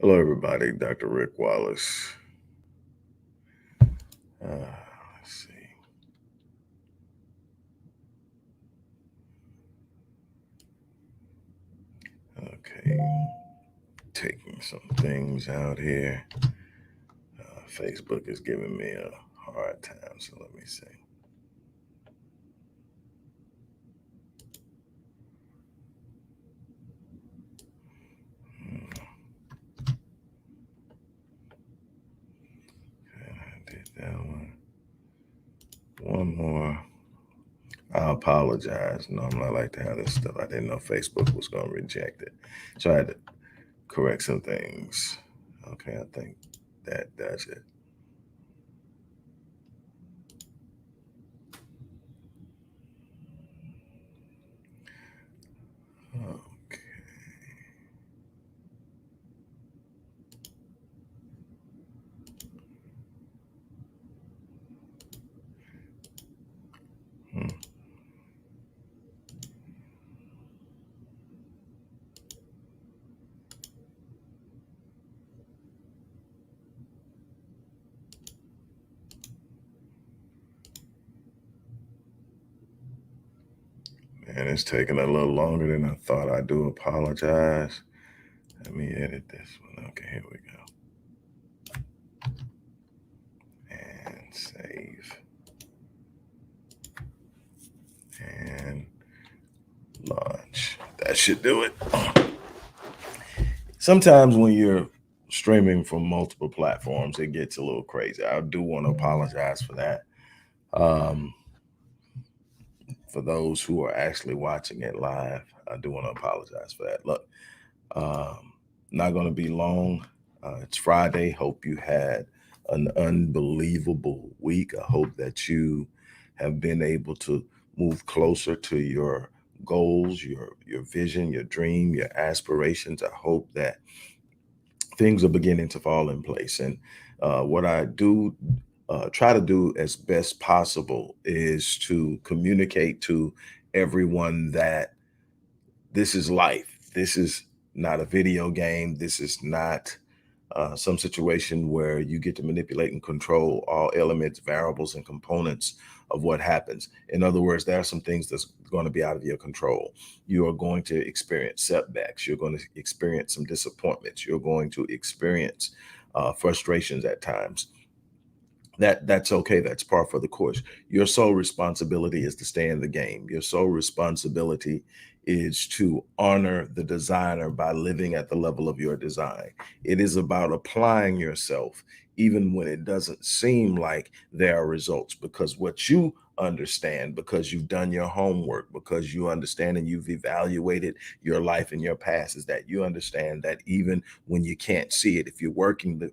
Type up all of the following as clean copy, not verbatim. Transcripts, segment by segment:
Hello, everybody. Dr. Rick Wallace. Let's see. Okay, taking some things out here. Facebook is giving me a hard time, so let me see. Okay, I did that one. One more. I apologize. Normally, I like to have this stuff. I didn't know Facebook was going to reject it, so I had to correct some things. Okay, I think that does it. Okay. Hmm. And it's taking a little longer than I thought. I do apologize. Let me edit this one. Okay, here we go. And save. And launch. That should do it. Sometimes when you're streaming from multiple platforms, it gets a little crazy. I do want to apologize for that. For those who are actually watching it live, I do want to apologize for that. Look, not going to be long. It's Friday. Hope you had an unbelievable week. I hope that you have been able to move closer to your goals, your vision, your dream, your aspirations. I hope that things are beginning to fall in place. And what I do try to do as best possible is to communicate to everyone that this is life. This is not a video game. This is not some situation where you get to manipulate and control all elements, variables, and components of what happens. In other words, there are some things that's going to be out of your control. You are going to experience setbacks. You're going to experience some disappointments. You're going to experience frustrations at times. That's okay. That's par for the course. Your sole responsibility is to stay in the game. Your sole responsibility is to honor the designer by living at the level of your design. It is about applying yourself even when it doesn't seem like there are results, because what you understand, because you've done your homework, because you understand and you've evaluated your life and your past, is that you understand that even when you can't see it, if you're working the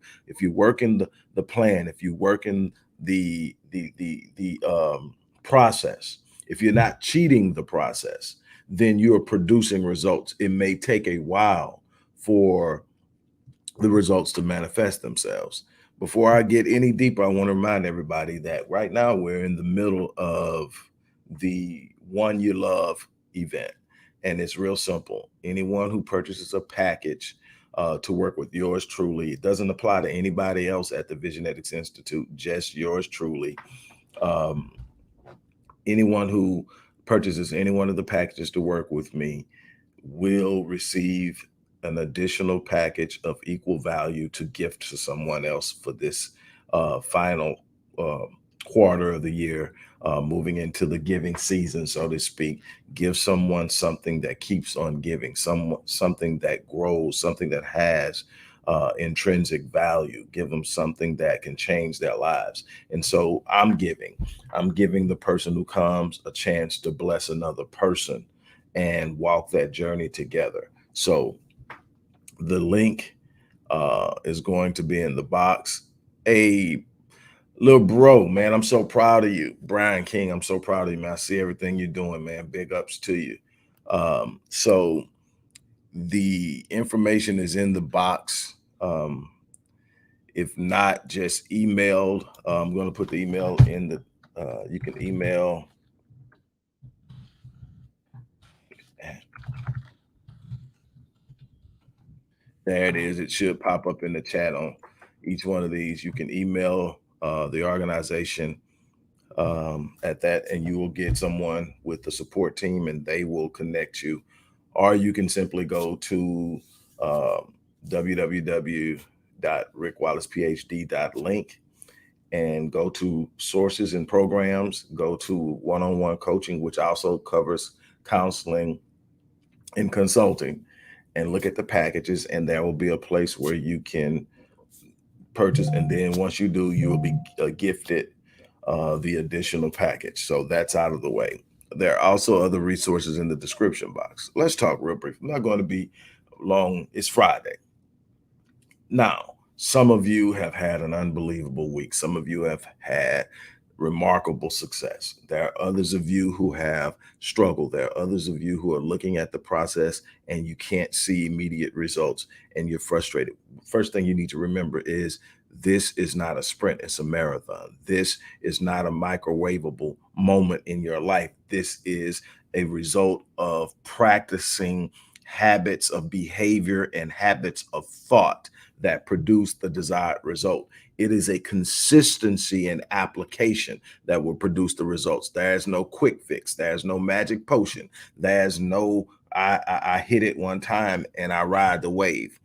plan, if you work in the process, if you're not cheating the process, then you're producing results. It may take a while for the results to manifest themselves. Before I get any deeper, I want to remind everybody that right now we're in the middle of the One You Love event. And it's real simple. Anyone who purchases a package to work with yours truly, it doesn't apply to anybody else at the Visionetics Institute, just yours truly. Um, Anyone who purchases any one of the packages to work with me will receive an additional package of equal value to gift to someone else for this final uh, quarter of the year, moving into the giving season, so to speak. Give someone something that keeps on giving, something that grows, something that has intrinsic value. Give them something that can change their lives. And so I'm giving the person who comes a chance to bless another person and walk that journey together. So the link is going to be in the box. A little bro, man, I'm so proud of you. Brian King, I'm so proud of you, man. I see everything you're doing, man. Big ups to you. So the information is in the box. If not, just email. I'm going to put the email in the, you can email. There it is. It should pop up in the chat on each one of these. You can email the organization at that, and you will get someone with the support team, and they will connect you. Or you can simply go to www.rickwallacephd.link and go to sources and programs, go to one-on-one coaching, which also covers counseling and consulting, and look at the packages, and there will be a place where you can purchase. And then once you do, you will be gifted the additional package. So that's out of the way. There are also other resources in the description box. Let's talk real brief. I'm not going to be long. It's Friday. Now, some of you have had an unbelievable week. Some of you have had remarkable success. There are others of you who have struggled. There are others of you who are looking at the process and you can't see immediate results and you're frustrated. First thing you need to remember is this is not a sprint, it's a marathon. This is not a microwavable moment in your life. This is a result of practicing habits of behavior and habits of thought that produce the desired result. It is a consistency and application that will produce the results. There's no quick fix. There's no magic potion. There's no, I hit it one time and I ride the wave.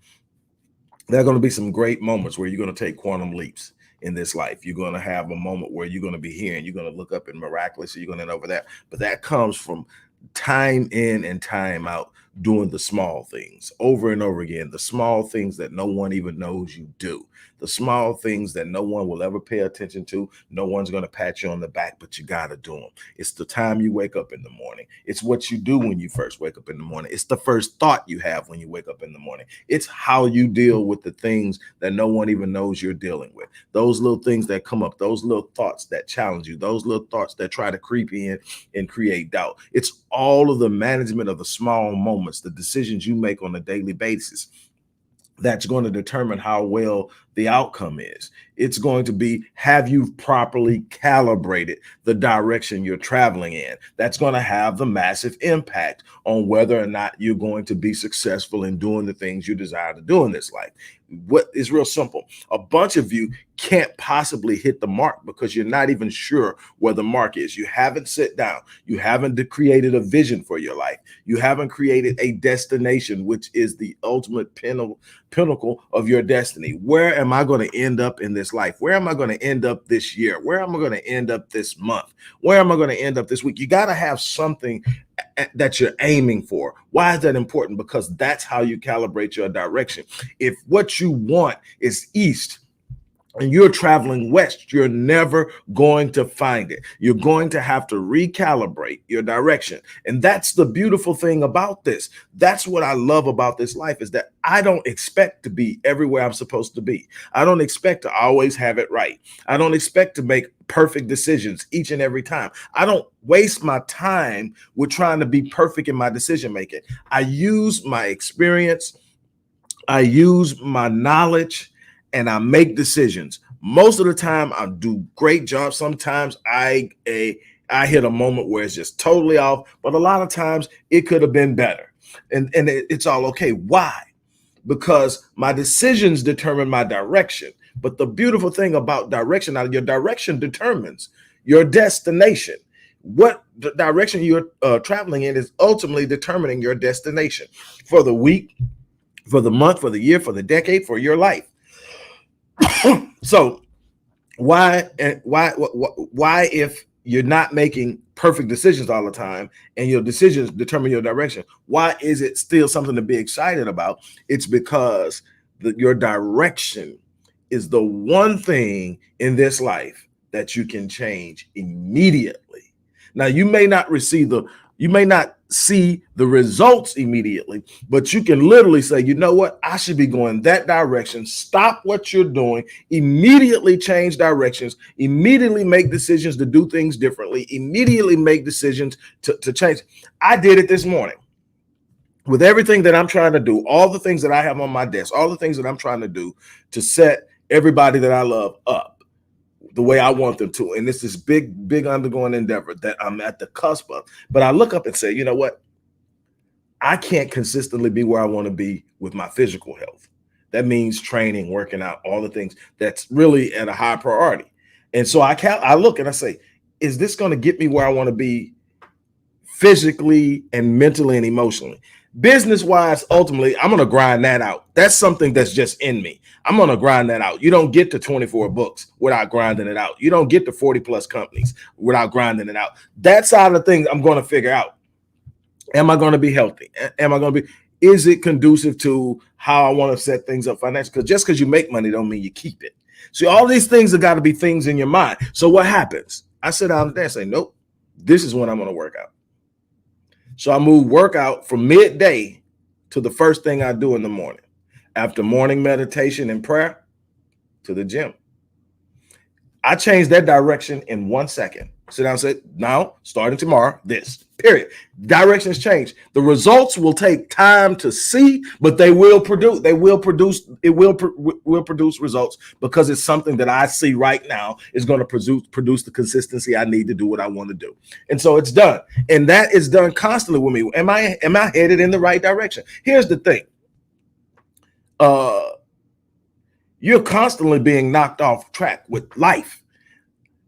There are going to be some great moments where you're going to take quantum leaps in this life. You're going to have a moment where you're going to be here and you're going to look up and miraculously you're going to end over that. But that comes from time in and time out, doing the small things over and over again, the small things that no one even knows you do, the small things that no one will ever pay attention to. No one's going to pat you on the back, but you got to do them. It's the time you wake up in the morning. It's what you do when you first wake up in the morning. It's the first thought you have when you wake up in the morning. It's how you deal with the things that no one even knows you're dealing with. Those little things that come up, those little thoughts that challenge you, those little thoughts that try to creep in and create doubt. It's all of the management of the small moments, the decisions you make on a daily basis, that's going to determine how well the outcome is. It's going to be, have you properly calibrated the direction you're traveling in? That's going to have the massive impact on whether or not you're going to be successful in doing the things you desire to do in this life. What is real simple. A bunch of you can't possibly hit the mark because you're not even sure where the mark is. You haven't sat down. You haven't created a vision for your life. You haven't created a destination, which is the ultimate pinnacle of your destiny. Where am I going to end up in this life? Where am I going to end up this year? Where am I going to end up this month? Where am I going to end up this week? You got to have something that you're aiming for. Why is that important? Because that's how you calibrate your direction. If what you want is east and you're traveling west, you're never going to find it. You're going to have to recalibrate your direction. And that's the beautiful thing about this. That's what I love about this life, is that I don't expect to be everywhere I'm supposed to be. I don't expect to always have it right. I don't expect to make perfect decisions each and every time. I don't waste my time with trying to be perfect in my decision making. I use my experience, I use my knowledge, and I make decisions. Most of the time, I do great jobs. Sometimes I hit a moment where it's just totally off, but a lot of times it could have been better. And it's all okay. Why? Because my decisions determine my direction. But the beautiful thing about direction, now your direction determines your destination. What the direction you're traveling in is ultimately determining your destination for the week, for the month, for the year, for the decade, for your life. So why if you're not making perfect decisions all the time and your decisions determine your direction, why is it still something to be excited about? It's because your direction is the one thing in this life that you can change immediately. Now, you may not see the results immediately, but you can literally say, you know what, I should be going that direction. Stop what you're doing, immediately change directions, immediately make decisions to do things differently, immediately make decisions to change. I did it this morning. With everything that I'm trying to do, all the things that I have on my desk, all the things that I'm trying to do to set everybody that I love up the way I want them to. And it's this big undergoing endeavor that I'm at the cusp of. But I look up and say, you know what? I can't consistently be where I want to be with my physical health. That means training, working out, all the things that's really at a high priority. And so I look and I say, is this going to get me where I want to be physically and mentally and emotionally? Business wise, ultimately, I'm going to grind that out. That's something that's just in me. I'm going to grind that out. You don't get to 24 books without grinding it out. You don't get to 40 plus companies without grinding it out. That side of things I'm going to figure out. Am I going to be healthy? Am I going to be, is it conducive to how I want to set things up financially? Because just because you make money don't mean you keep it. See, all these things have got to be things in your mind. So what happens? I sit down there and say, nope, this is when I'm going to work out. So I move workout from midday to the first thing I do in the morning. After morning meditation and prayer, to the gym. I changed that direction in 1 second. Sit down and say, now, starting tomorrow, this, period. Directions change. The results will take time to see, but they will produce results, because it's something that I see right now is going to produce the consistency I need to do what I want to do. And so it's done. And that is done constantly with me. Am I headed in the right direction? Here's the thing. You're constantly being knocked off track with life.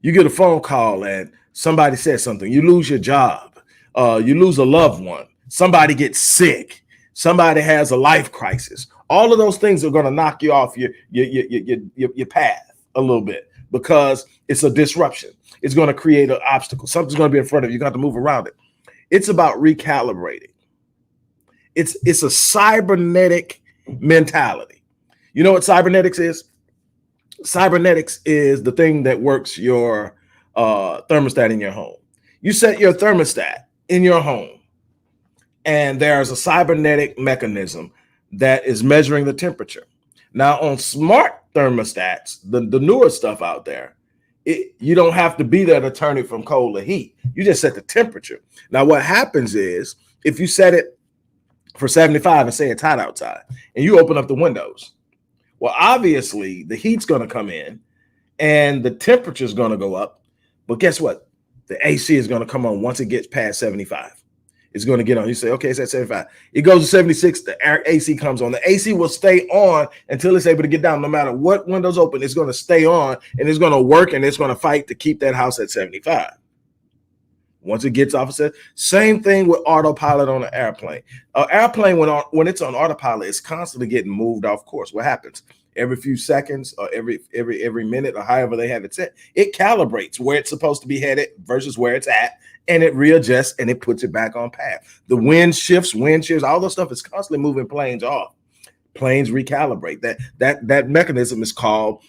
You get a phone call and somebody says something. You lose your job. You lose a loved one. Somebody gets sick. Somebody has a life crisis. All of those things are going to knock you off your path a little bit, because it's a disruption. It's going to create an obstacle. Something's going to be in front of you. You got to move around it. It's about recalibrating. It's a cybernetic mentality. You know what cybernetics is? Cybernetics is the thing that works your thermostat in your home. You set your thermostat in your home, and there's a cybernetic mechanism that is measuring the temperature. Now, on smart thermostats, the newer stuff out there, you don't have to be there to turn it from cold to heat. You just set the temperature. Now, what happens is, if you set it for 75 and say it's hot outside, and you open up the windows, well, obviously, the heat's going to come in and the temperature is going to go up. But guess what? The AC is going to come on once it gets past 75. It's going to get on. You say, okay, it's at 75. It goes to 76. The AC comes on. The AC will stay on until it's able to get down. No matter what windows open, it's going to stay on, and it's going to work, and it's going to fight to keep that house at 75. Once it gets off, it same thing with autopilot on an airplane. An airplane, when it's on autopilot, it's constantly getting moved off course. What happens? Every few seconds or every minute, or however they have it set, it calibrates where it's supposed to be headed versus where it's at, and it readjusts and it puts it back on path. The wind shifts, all this stuff is constantly moving planes off. Planes recalibrate. That mechanism is called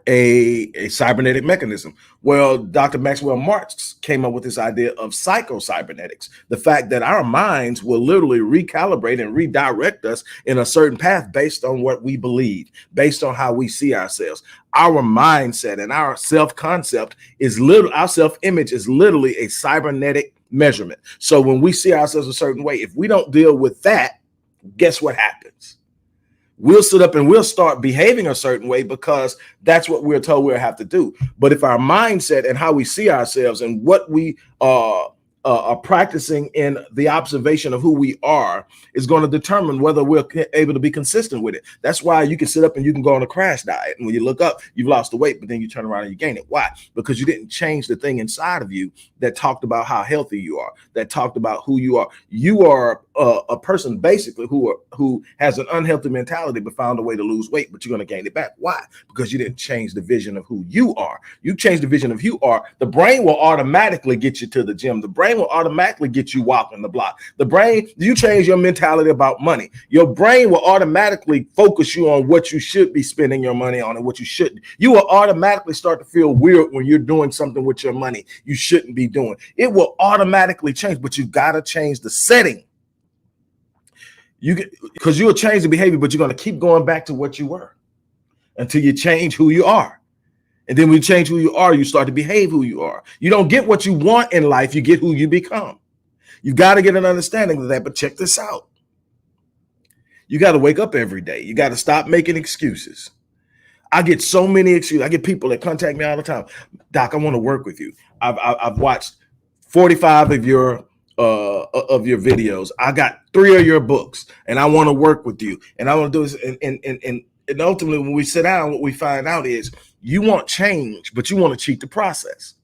a cybernetic mechanism. Well, Dr. Maxwell Marx came up with this idea of Psycho-Cybernetics, the fact that our minds will literally recalibrate and redirect us in a certain path based on what we believe, based on how we see ourselves. Our mindset and our self-concept is our self-image is literally a cybernetic measurement. So when we see ourselves a certain way, if we don't deal with that, guess what happens? We'll sit up and we'll start behaving a certain way, because that's what we're told we'll have to do. But if our mindset and how we see ourselves and what we are practicing in the observation of who we are is going to determine whether we're able to be consistent with it. That's why you can sit up and you can go on a crash diet, and when you look up, you've lost the weight, but then you turn around and you gain it. Why? Because you didn't change the thing inside of you that talked about how healthy you are, that talked about who you are. You are a person basically who has an unhealthy mentality but found a way to lose weight, but you're going to gain it back. Why? Because you didn't change the vision of who you are. You change the vision of who you are, the brain will automatically get you to the gym. The brain will automatically get you walking the block. The brain, you change your mentality about money, your brain will automatically focus you on what you should be spending your money on and what you shouldn't. You will automatically start to feel weird when you're doing something with your money you shouldn't be doing. It will automatically change, but you've got to change the setting. Because you'll change the behavior, but you're going to keep going back to what you were until you change who you are. And then when you change who you are, you start to behave who you are. You don't get what you want in life, you get who you become. You've got to get an understanding of that. But check this out. You got to wake up every day. You got to stop making excuses. I get so many excuses. I get people that contact me all the time. Doc, I want to work with you. I've watched 45 of your of your videos. I got 3 of your books, and I want to work with you, and I want to do this. And ultimately, when we sit down, what we find out is you want change, but you want to cheat the process.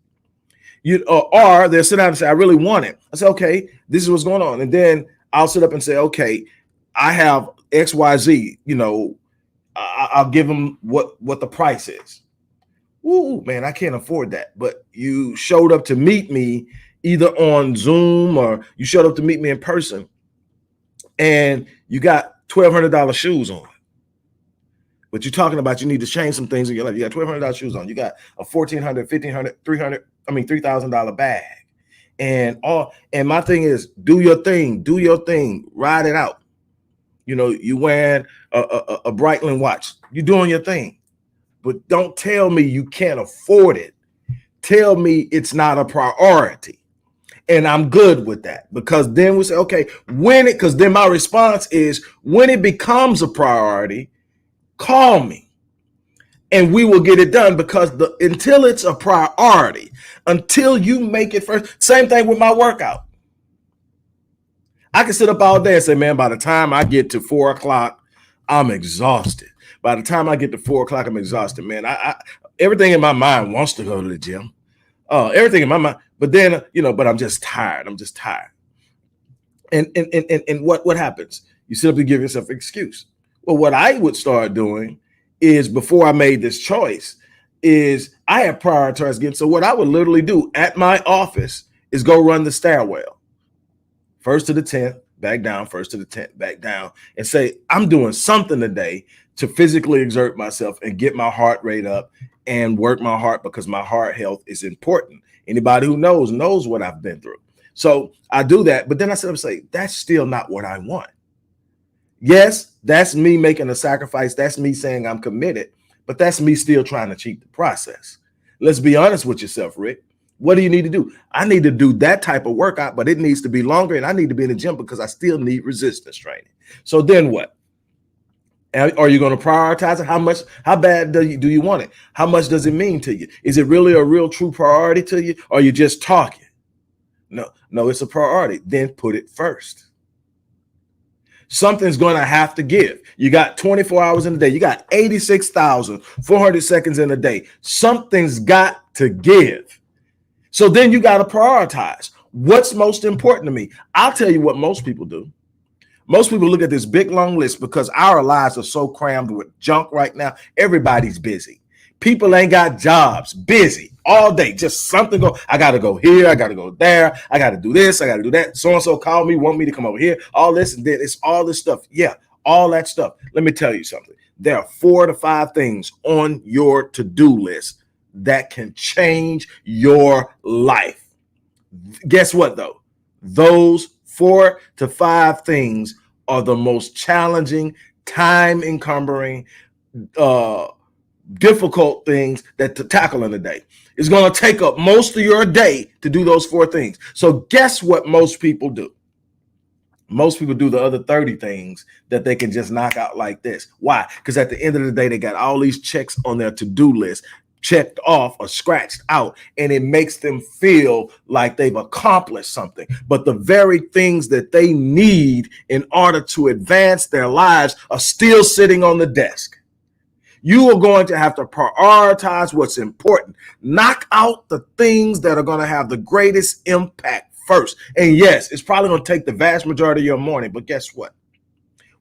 Or they'll sit down and say, I really want it. I say, okay, this is what's going on. And then I'll sit up and say, okay, I have XYZ, I'll give them what the price is. Ooh, man, I can't afford that. But you showed up to meet me either on Zoom or you showed up to meet me in person, and you got $1,200 shoes on. But you're talking about you need to change some things in your life. You got $1,200 shoes on. You got a $1,400, $1,500, $3,000 bag. And my thing is, do your thing, ride it out. You wearing a Breitling watch. You're doing your thing. But don't tell me you can't afford it. Tell me it's not a priority. And I'm good with that, because then we say, okay, because then my response is, when it becomes a priority, call me and we will get it done. Because until it's a priority, until you make it first, same thing with my workout. I can sit up all day and say, man, by the time I get to 4 o'clock, I'm exhausted. By the time I get to 4 o'clock, I'm exhausted, man. I everything in my mind wants to go to the gym. Everything in my mind, but then, but I'm just tired. I'm just tired. And what happens? You sit up and give yourself an excuse. Well, what I would start doing is, before I made this choice, is I have prioritized getting. So what I would literally do at my office is go run the stairwell. First to the 10th, back down, first to the 10th, back down, and say, I'm doing something today to physically exert myself and get my heart rate up and work my heart, because my heart health is important. Anybody who knows what I've been through. So I do that, but then I sit up and say, that's still not what I want. Yes, that's me making a sacrifice. That's me saying I'm committed, but that's me still trying to cheat the process. Let's be honest with yourself, Rick. What do you need to do? I need to do that type of workout, but it needs to be longer, and I need to be in the gym because I still need resistance training. So then what? Are you going to prioritize it? How bad do you want it? How much does it mean to you? Is it really a real true priority to you? Or are you just talking? No, it's a priority. Then put it first. Something's going to have to give. You got 24 hours in a day. You got 86,400 seconds in a day. Something's got to give. So then you got to prioritize. What's most important to me? I'll tell you what most people do. Most people look at this big, long list, because our lives are so crammed with junk right now. Everybody's busy. People ain't got jobs, busy all day. Just something go. I got to go here. I got to go there. I got to do this. I got to do that. So-and-so called me, want me to come over here. All this and then it's all this stuff. Yeah, all that stuff. Let me tell you something. There are 4 to 5 things on your to-do list that can change your life. Guess what, though? Those 4 to 5 things are the most challenging, time encumbering, difficult things to tackle in a day. It's going to take up most of your day to do those 4 things. So guess what most people do? Most people do the other 30 things that they can just knock out like this. Why? Because at the end of the day, they got all these checks on their to-do list checked off or scratched out, and it makes them feel like they've accomplished something. But the very things that they need in order to advance their lives are still sitting on the desk. You are going to have to prioritize what's important. Knock out the things that are going to have the greatest impact first. And yes, it's probably going to take the vast majority of your morning, but guess what?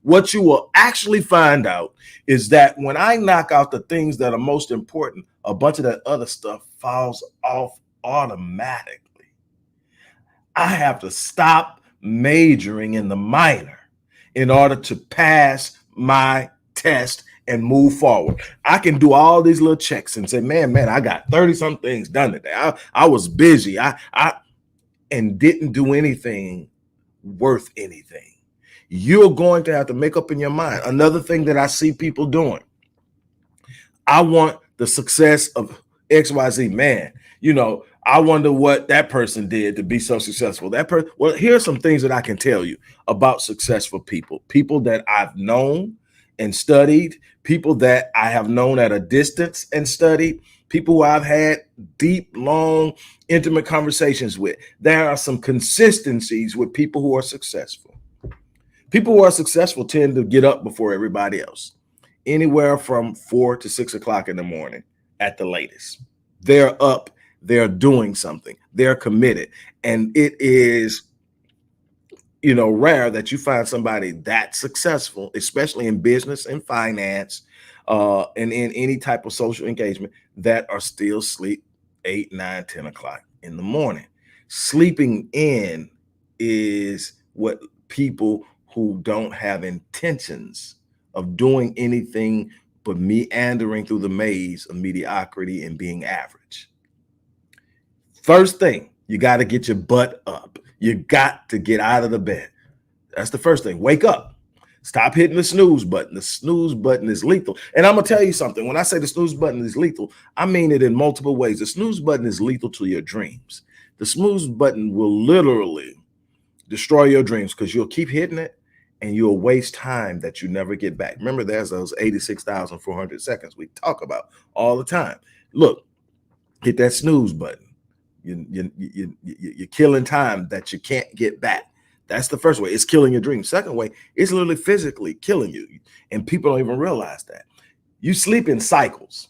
What you will actually find out is that when I knock out the things that are most important, a bunch of that other stuff falls off automatically. I have to stop majoring in the minor in order to pass my test and move forward. I can do all these little checks and say, man, I got 30 some things done today. I was busy. And didn't do anything worth anything. You're going to have to make up in your mind. Another thing that I see people doing, I want the success of XYZ. Man, I wonder what that person did to be so successful. Well, here are some things that I can tell you about successful people that I've known and studied, people that I have known at a distance and studied, people who I've had deep, long, intimate conversations with. There are some consistencies with people who are successful. People who are successful tend to get up before everybody else, anywhere from 4 to 6 o'clock in the morning at the latest. They're up, they're doing something, they're committed. And it is, rare that you find somebody that successful, especially in business and finance, and in any type of social engagement, that are still asleep 8, 9, 10 o'clock in the morning. Sleeping in is what people who don't have intentions of doing anything but meandering through the maze of mediocrity and being average. First thing, you got to get your butt up. You got to get out of the bed. That's the first thing. Wake up. Stop hitting the snooze button. The snooze button is lethal. And I'm going to tell you something. When I say the snooze button is lethal, I mean it in multiple ways. The snooze button is lethal to your dreams. The snooze button will literally destroy your dreams because you'll keep hitting it and you'll waste time that you never get back. Remember, there's those 86,400 seconds we talk about all the time. Look, hit that snooze button. You're killing time that you can't get back. That's the first way. It's killing your dream. Second way, it's literally physically killing you. And people don't even realize that. You sleep in cycles.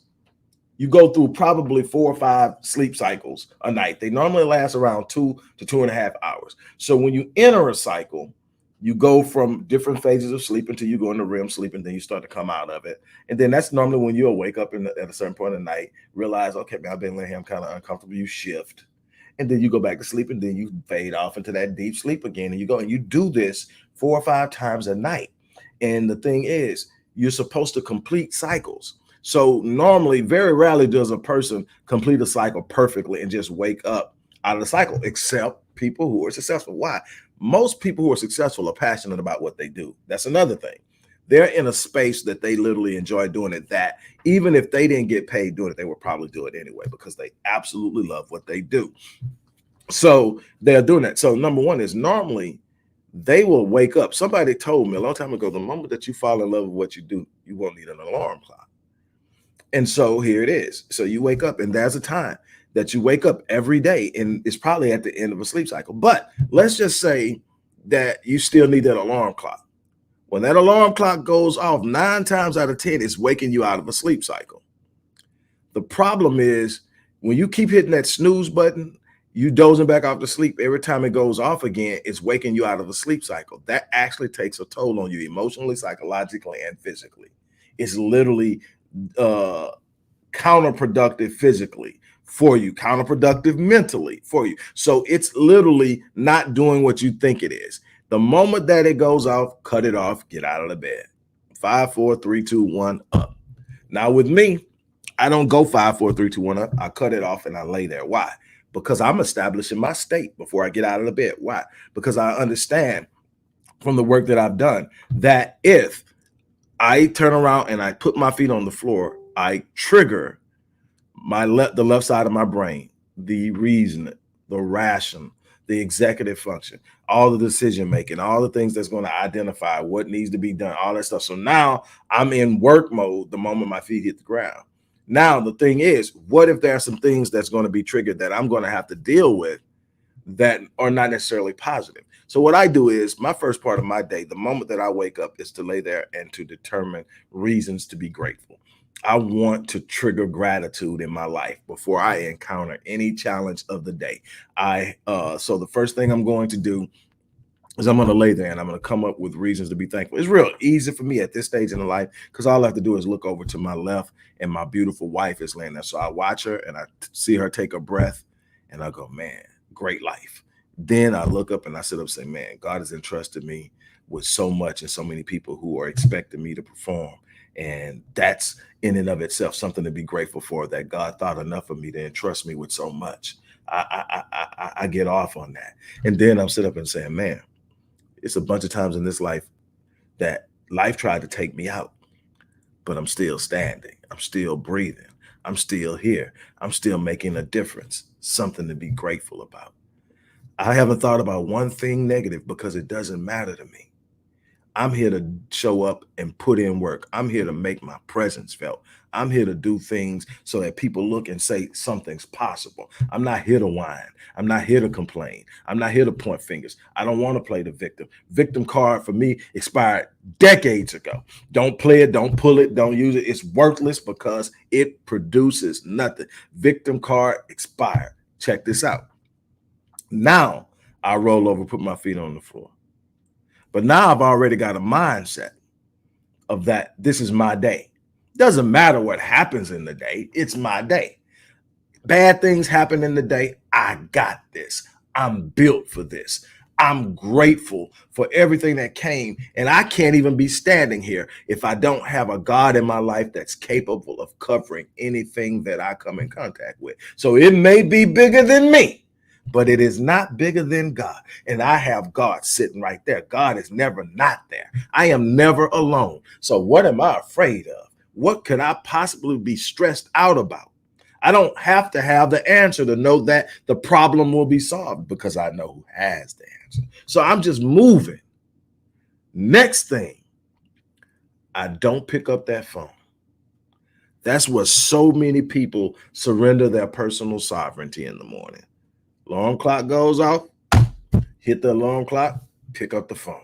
You go through probably 4 or 5 sleep cycles a night. They normally last around 2 to 2.5 hours. So when you enter a cycle, you go from different phases of sleep until you go into REM sleep, and then you start to come out of it. And then that's normally when you'll wake up at a certain point in the night, realize, okay, man, I've been laying here, I'm kind of uncomfortable. You shift. And then you go back to sleep, and then you fade off into that deep sleep again. And you go and you do this 4 or 5 times a night. And the thing is, you're supposed to complete cycles. So normally, very rarely does a person complete a cycle perfectly and just wake up out of the cycle, except people who are successful. Why? Most people who are successful are passionate about what they do. That's another thing. They're in a space that they literally enjoy doing it, that even if they didn't get paid doing it, they would probably do it anyway because they absolutely love what they do. So they're doing that. So number one is normally they will wake up. Somebody told me a long time ago, the moment that you fall in love with what you do, you won't need an alarm clock. And so here it is. So you wake up, and there's a time that you wake up every day, and it's probably at the end of a sleep cycle. But let's just say that you still need that alarm clock. When that alarm clock goes off, 9 times out of 10, it's waking you out of a sleep cycle. The problem is when you keep hitting that snooze button, you dozing back off to sleep. Every time it goes off again, it's waking you out of a sleep cycle. That actually takes a toll on you emotionally, psychologically, and physically. It's literally counterproductive physically for you, counterproductive mentally for you. So it's literally not doing what you think it is. The moment that it goes off, cut it off, get out of the bed. 5, 4, 3, 2, 1, up. Now with me, I don't go 5, 4, 3, 2, 1 up. I cut it off and I lay there. Why? Because I'm establishing my state before I get out of the bed. Why? Because I understand from the work that I've done that if I turn around and I put my feet on the floor, I trigger the left side of my brain, the reason, the ration, the executive function, all the decision making, all the things that's going to identify what needs to be done, all that stuff. So now I'm in work mode the moment my feet hit the ground. Now the thing is, what if there are some things that's going to be triggered that I'm going to have to deal with that are not necessarily positive? So what I do is my first part of my day, the moment that I wake up, is to lay there and to determine reasons to be grateful. I want to trigger gratitude in my life before I encounter any challenge of the day. So the first thing I'm going to do is I'm going to lay there and I'm going to come up with reasons to be thankful. It's real easy for me at this stage in the life because all I have to do is look over to my left and my beautiful wife is laying there. So I watch her and I see her take a breath and I go, man, great life. Then I look up and I sit up and say, man, God has entrusted me with so much and so many people who are expecting me to perform. And that's in and of itself something to be grateful for, that God thought enough of me to entrust me with so much. I get off on that. And then I'm sit up and saying, man, it's a bunch of times in this life that life tried to take me out, but I'm still standing. I'm still breathing. I'm still here. I'm still making a difference, something to be grateful about. I haven't thought about one thing negative because it doesn't matter to me. I'm here to show up and put in work. I'm here to make my presence felt. I'm here to do things so that people look and say something's possible. I'm not here to whine. I'm not here to complain. I'm not here to point fingers. I don't want to play the victim. Victim card for me expired decades ago. Don't play it. Don't pull it. Don't use it. It's worthless because it produces nothing. Victim card expired. Check this out. Now I roll over, put my feet on the floor. But now I've already got a mindset of that. This is my day. Doesn't matter what happens in the day. It's my day. Bad things happen in the day. I got this. I'm built for this. I'm grateful for everything that came. And I can't even be standing here if I don't have a God in my life that's capable of covering anything that I come in contact with. So it may be bigger than me, but it is not bigger than God. And I have God sitting right there. God is never not there. I am never alone. So what am I afraid of? What could I possibly be stressed out about? I don't have to have the answer to know that the problem will be solved because I know who has the answer. So I'm just moving. Next thing, I don't pick up that phone. That's what so many people surrender their personal sovereignty in the morning. Alarm clock goes off, hit the alarm clock, pick up the phone.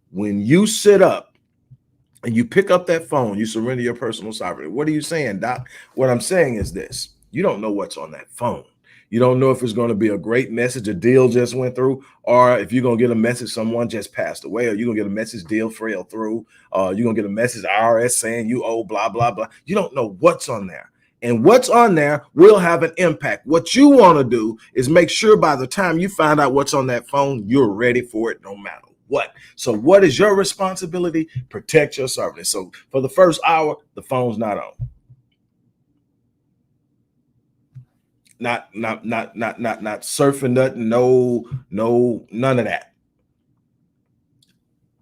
When you sit up and you pick up that phone, you surrender your personal sovereignty. What are you saying, Doc? What I'm saying is this. You don't know what's on that phone. You don't know if it's going to be a great message, a deal just went through, or if you're going to get a message someone just passed away, or you're going to get a message deal fell through, you're going to get a message IRS saying you owe blah, blah, blah. You don't know what's on there. And what's on there will have an impact. What you want to do is make sure by the time you find out what's on that phone, you're ready for it no matter what. So what is your responsibility? Protect your sovereignty. So for the first hour, the phone's not on. Not surfing nothing. No, none of that.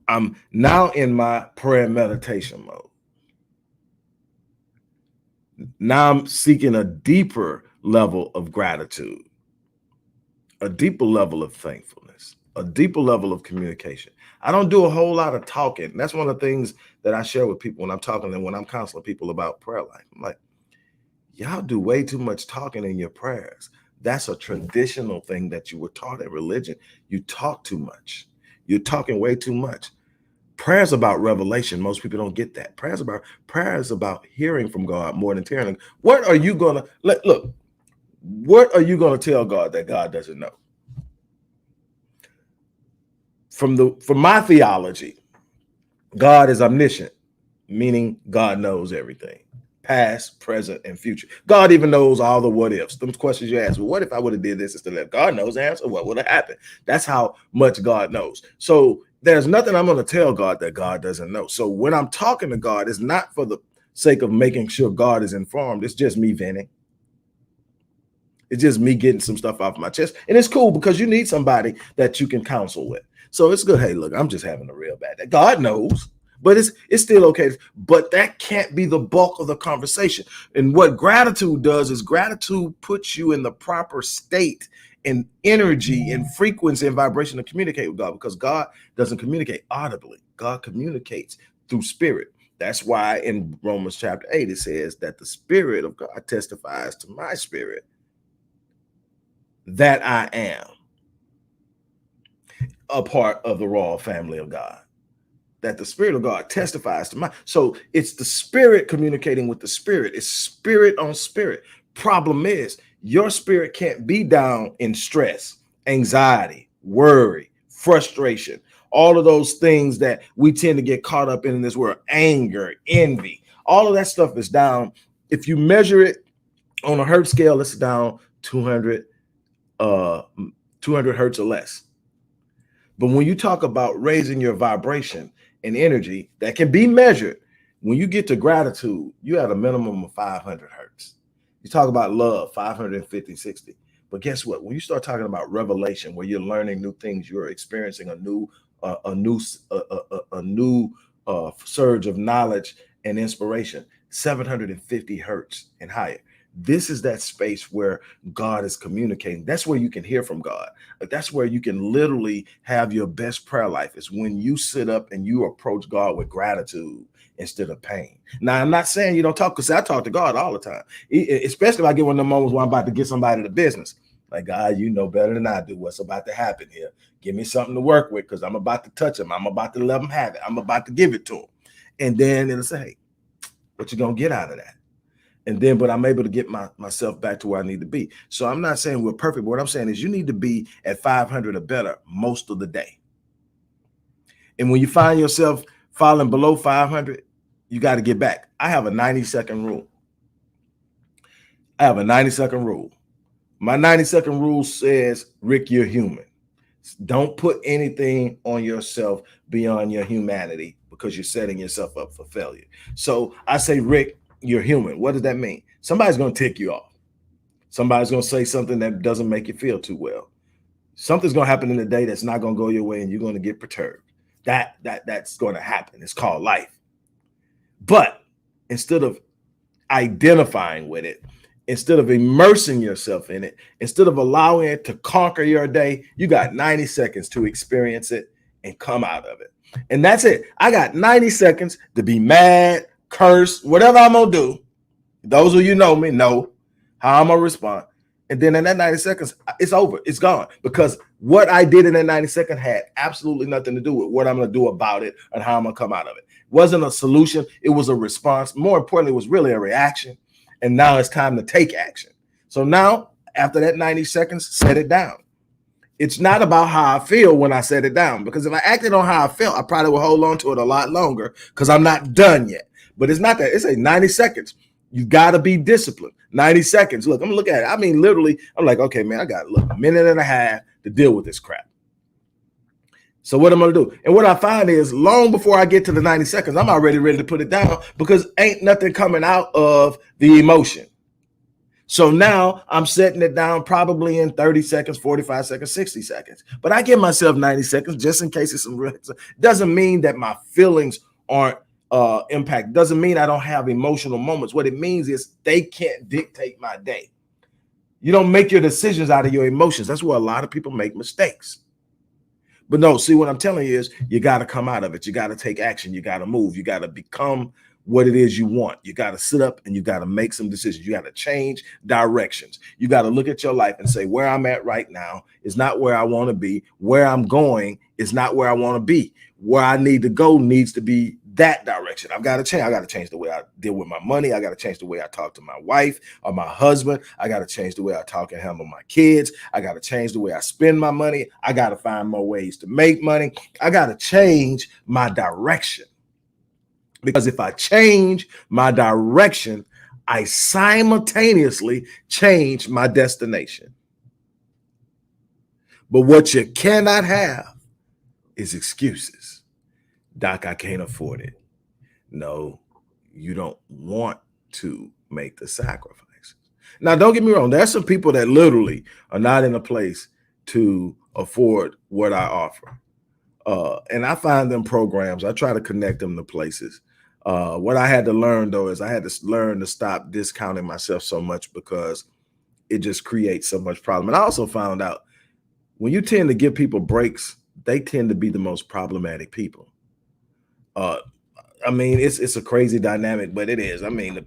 I'm now in my prayer and meditation mode. Now I'm seeking a deeper level of gratitude, a deeper level of thankfulness, a deeper level of communication. I don't do a whole lot of talking. That's one of the things that I share with people when I'm talking and when I'm counseling people about prayer life. I'm like, y'all do way too much talking in your prayers. That's a traditional thing that you were taught in religion. You talk too much. You're talking way too much. Prayer is about revelation. Most people don't get that. Prayer is about hearing from God more than hearing. What are you gonna look? What are you gonna tell God that God doesn't know? From my theology, God is omniscient, meaning God knows everything. Past, present, and future. God even knows all the what ifs. Those questions you ask, well, what if I would have did this instead of that? God knows the answer. What would have happened? That's how much God knows. So there's nothing I'm going to tell God that God doesn't know. So when I'm talking to God, it's not for the sake of making sure God is informed. It's just me venting. It's just me getting some stuff off my chest. And it's cool because you need somebody that you can counsel with. So it's good. Hey, look, I'm just having a real bad day. God knows. But it's still okay. But that can't be the bulk of the conversation. And what gratitude does is gratitude puts you in the proper state and energy and frequency and vibration to communicate with God, because God doesn't communicate audibly. God communicates through spirit. That's why in Romans chapter 8, it says that the Spirit of God testifies to my spirit that I am a part of the royal family of God. That the Spirit of God testifies to my. So it's the Spirit communicating with the Spirit. It's spirit on spirit. Problem is, your spirit can't be down in stress, anxiety, worry, frustration, all of those things that we tend to get caught up in this world, anger, envy, all of that stuff is down. If you measure it on a Hertz scale, it's down 200 hertz or less. But when you talk about raising your vibration and energy that can be measured, when you get to gratitude, you have a minimum of 500 hertz. You talk about love, 550, 60. But guess what? When you start talking about revelation, where you're learning new things, you're experiencing a new surge of knowledge and inspiration, 750 hertz and higher. This is that space where God is communicating. That's where you can hear from God. That's where you can literally have your best prayer life. Is when you sit up and you approach God with gratitude instead of pain. Now, I'm not saying you don't talk, because I talk to God all the time, especially if I get one of the moments where I'm about to get somebody to business. Like, God, you know better than I do what's about to happen here. Give me something to work with, because I'm about to touch him. I'm about to let him have it. I'm about to give it to him. And then it'll say, hey, what you going to get out of that? And then, but I'm able to get myself back to where I need to be. So I'm not saying we're perfect. But what I'm saying is you need to be at 500 or better most of the day. And when you find yourself falling below 500, you got to get back. I have a 90-second rule. My 90-second rule says, Rick, you're human. Don't put anything on yourself beyond your humanity, because you're setting yourself up for failure. So I say, Rick, you're human. What does that mean? Somebody's going to tick you off. Somebody's going to say something that doesn't make you feel too well. Something's going to happen in the day that's not going to go your way, and you're going to get perturbed. That's going to happen. It's called life. But instead of identifying with it, instead of immersing yourself in it, instead of allowing it to conquer your day, you got 90 seconds to experience it and come out of it. And that's it. I got 90 seconds to be mad, curse, whatever I'm going to do. Those of you know me know how I'm going to respond. And then in that 90 seconds, it's over. It's gone. Because what I did in that 90 seconds had absolutely nothing to do with what I'm going to do about it and how I'm going to come out of it. It wasn't a solution. It was a response. More importantly, it was really a reaction. And now it's time to take action. So now, after that 90 seconds, set it down. It's not about how I feel when I set it down, because if I acted on how I felt, I probably would hold on to it a lot longer, because I'm not done yet. But it's not that. It's a 90 seconds. You got to be disciplined. 90 seconds. Look, I'm going to look at it. I mean, literally, I'm like, okay, man, I got a minute and a half to deal with this crap. So what I'm going to do? And what I find is, long before I get to the 90 seconds, I'm already ready to put it down, because ain't nothing coming out of the emotion. So now I'm setting it down probably in 30 seconds, 45 seconds, 60 seconds. But I give myself 90 seconds just in case it's some real. Doesn't mean that my feelings aren't impact. Doesn't mean I don't have emotional moments. What it means is they can't dictate my day. You don't make your decisions out of your emotions. That's where a lot of people make mistakes. But no, see, what I'm telling you is, you got to come out of it. You got to take action. You got to move. You got to become what it is you want. You got to sit up and you got to make some decisions. You got to change directions. You got to look at your life and say, where I'm at right now is not where I want to be. Where I'm going is not where I want to be. Where I need to go needs to be that direction. I've got to change. I got to change the way I deal with my money. I got to change the way I talk to my wife or my husband. I got to change the way I talk and handle my kids. I got to change the way I spend my money. I got to find more ways to make money. I got to change my direction. Because if I change my direction, I simultaneously change my destination. But what you cannot have is excuses. Doc, I can't afford it. No, you don't want to make the sacrifices. Now, don't get me wrong. There's some people that literally are not in a place to afford what I offer. And I find them programs. I try to connect them to places. What I had to learn, though, is I had to learn to stop discounting myself so much, because it just creates so much problem. And I also found out, when you tend to give people breaks, they tend to be the most problematic people. I mean, it's a crazy dynamic, but it is. I mean,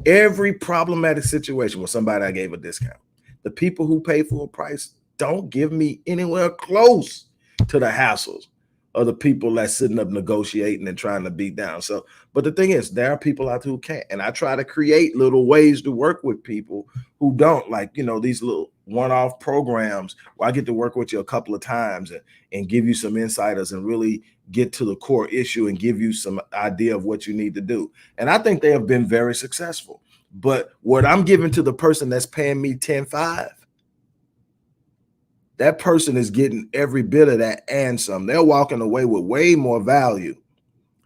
every problematic situation with somebody I gave a discount, the people who pay full price don't give me anywhere close to the hassles of the people that's sitting up negotiating and trying to beat down. So, but the thing is, there are people out there who can't. And I try to create little ways to work with people who don't, like, these little one-off programs where I get to work with you a couple of times and give you some insiders and really get to the core issue and give you some idea of what you need to do. And I think they have been very successful. But what I'm giving to the person that's paying me 10.5, that person is getting every bit of that and some. They're walking away with way more value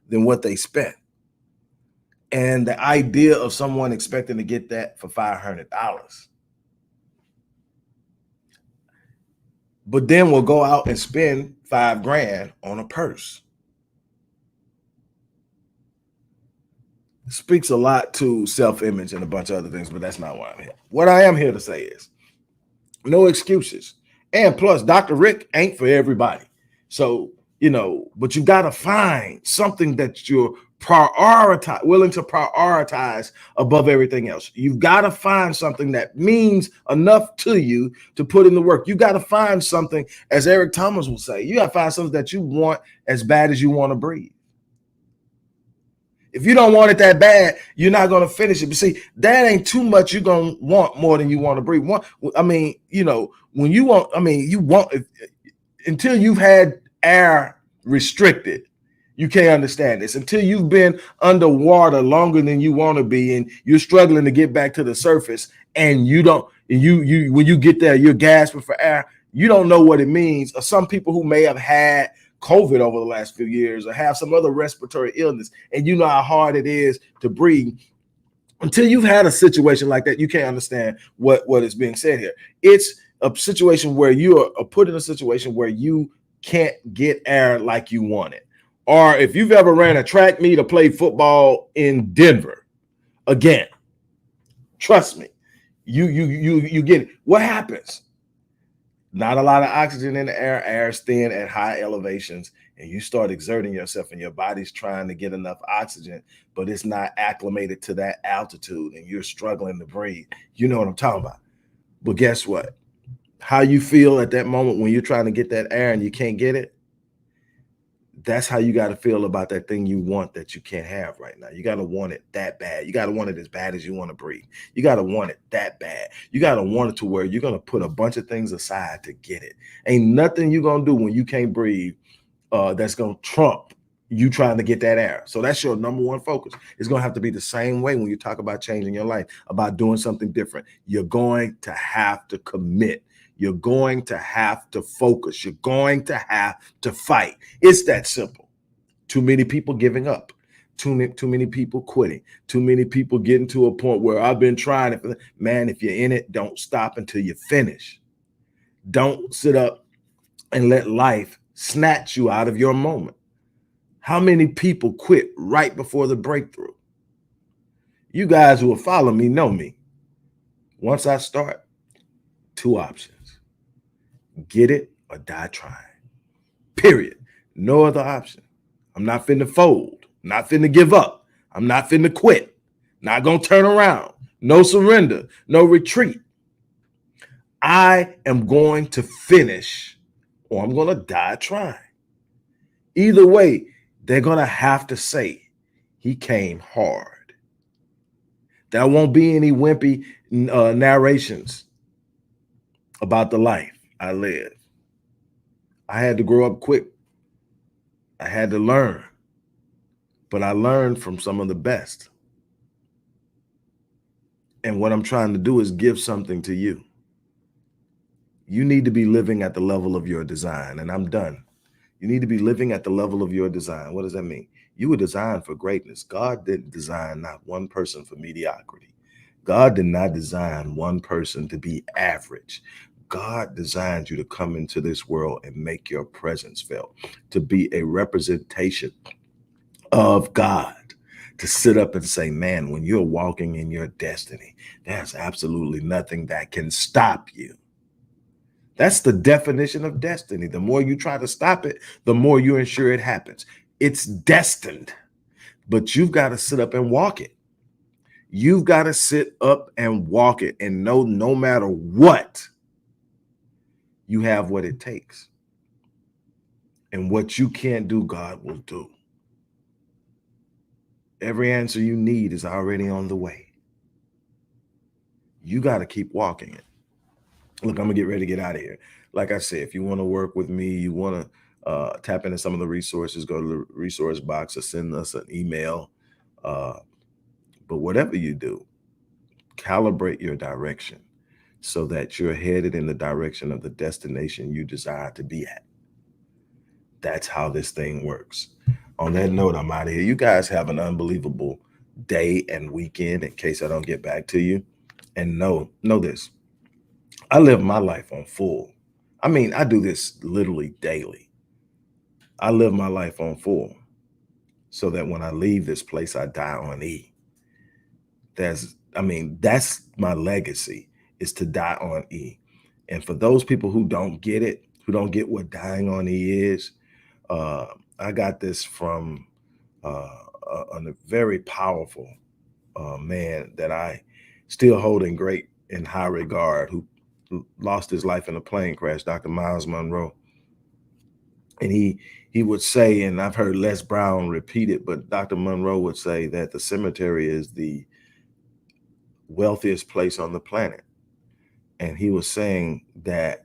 than what they spent. And the idea of someone expecting to get that for $500, but then we'll go out and spend $5,000 on a purse. speaks a lot to self-image and a bunch of other things, but that's not why I'm here. What I am here to say is no excuses. And plus, Dr. Rick ain't for everybody. So, but you got to find something that you're willing to prioritize above everything else. You've got to find something that means enough to you to put in the work. You got to find something, as Eric Thomas will say, you got to find something that you want as bad as you want to breathe. If you don't want it that bad, you're not going to finish it. But see, that ain't too much you're going to want more than you want to breathe. When you want, until you've had air restricted, you can't understand this. Until you've been underwater longer than you want to be and you're struggling to get back to the surface and when you get there, you're gasping for air, you don't know what it means. Or some people who may have had COVID over the last few years or have some other respiratory illness, and you know how hard it is to breathe. Until you've had a situation like that, you can't understand what is being said here. It's a situation where you are put in a situation where you can't get air like you want it. Or if you've ever ran a track meet or played football in Denver, again, trust me, you get it. What happens? Not a lot of oxygen in the air. Air is thin at high elevations, and you start exerting yourself, and your body's trying to get enough oxygen, but it's not acclimated to that altitude, and you're struggling to breathe. You know what I'm talking about. But guess what? How you feel at that moment when you're trying to get that air and you can't get it, that's how you got to feel about that thing you want that you can't have right now. You got to want it that bad. You got to want it as bad as you want to breathe. You got to want it that bad. You got to want it to where you're going to put a bunch of things aside to get it. Ain't nothing you're going to do when you can't breathe that's going to trump you trying to get that air. So that's your number one focus. It's going to have to be the same way when you talk about changing your life, about doing something different. You're going to have to commit. You're going to have to focus. You're going to have to fight. It's that simple. Too many people giving up. Too many people quitting. Too many people getting to a point where I've been trying it. Man, if you're in it, don't stop until you finish. Don't sit up and let life snatch you out of your moment. How many people quit right before the breakthrough? You guys who will follow me know me. Once I start, two options. Get it or die trying. Period. No other option. I'm not finna fold. Not finna give up. I'm not finna quit. Not gonna turn around. No surrender. No retreat. I am going to finish or I'm gonna die trying. Either way, they're gonna have to say he came hard. There won't be any wimpy narrations about the life I lived. I had to grow up quick. I had to learn, but I learned from some of the best. And what I'm trying to do is give something to you. You need to be living at the level of your design, and I'm done. You need to be living at the level of your design. What does that mean? You were designed for greatness. God didn't design not one person for mediocrity. God did not design one person to be average. God designed you to come into this world and make your presence felt, to be a representation of God, to sit up and say, man, when you're walking in your destiny, there's absolutely nothing that can stop you. That's the definition of destiny. The more you try to stop it, the more you ensure it happens. It's destined, but you've got to sit up and walk it. You've got to sit up and walk it and know no matter what, you have what it takes. And what you can't do, God will do. Every answer you need is already on the way. You got to keep walking it. Look, I'm going to get ready to get out of here. Like I said, if you want to work with me, you want to tap into some of the resources, go to the resource box or send us an email. But whatever you do, calibrate your direction so that you're headed in the direction of the destination you desire to be at. That's how this thing works. On that note, I'm out of here. You guys have an unbelievable day and weekend in case I don't get back to you. And know this. I live my life on full. I mean, I do this literally daily. I live my life on full so that when I leave this place, I die on E. that's my legacy, is to die on E. And for those people who don't get it, who don't get what dying on E is, I got this from a very powerful man that I still hold in great and high regard, who lost his life in a plane crash, Dr. Miles Monroe. And he would say, and I've heard Les Brown repeat it, but Dr. Monroe would say that the cemetery is the wealthiest place on the planet. And he was saying that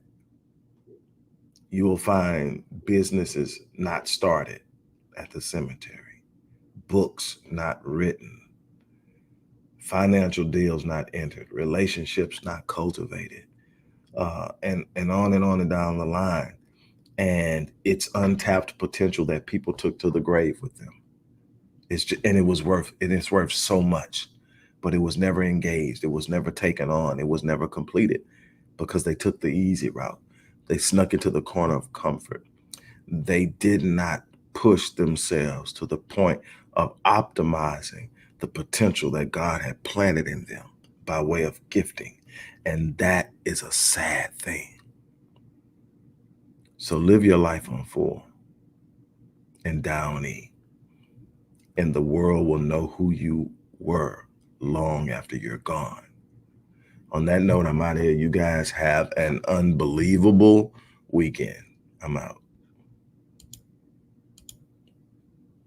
you will find businesses not started at the cemetery, books not written, financial deals not entered, relationships not cultivated, and on and down the line. And it's untapped potential that people took to the grave with them. It's worth so much, but it was never engaged. It was never taken on. It was never completed because they took the easy route. They snuck into the corner of comfort. They did not push themselves to the point of optimizing the potential that God had planted in them by way of gifting. And that is a sad thing. So live your life on full and die on E. And the world will know who you were long after you're gone. On that note, I'm out of here. You guys have an unbelievable weekend. I'm out.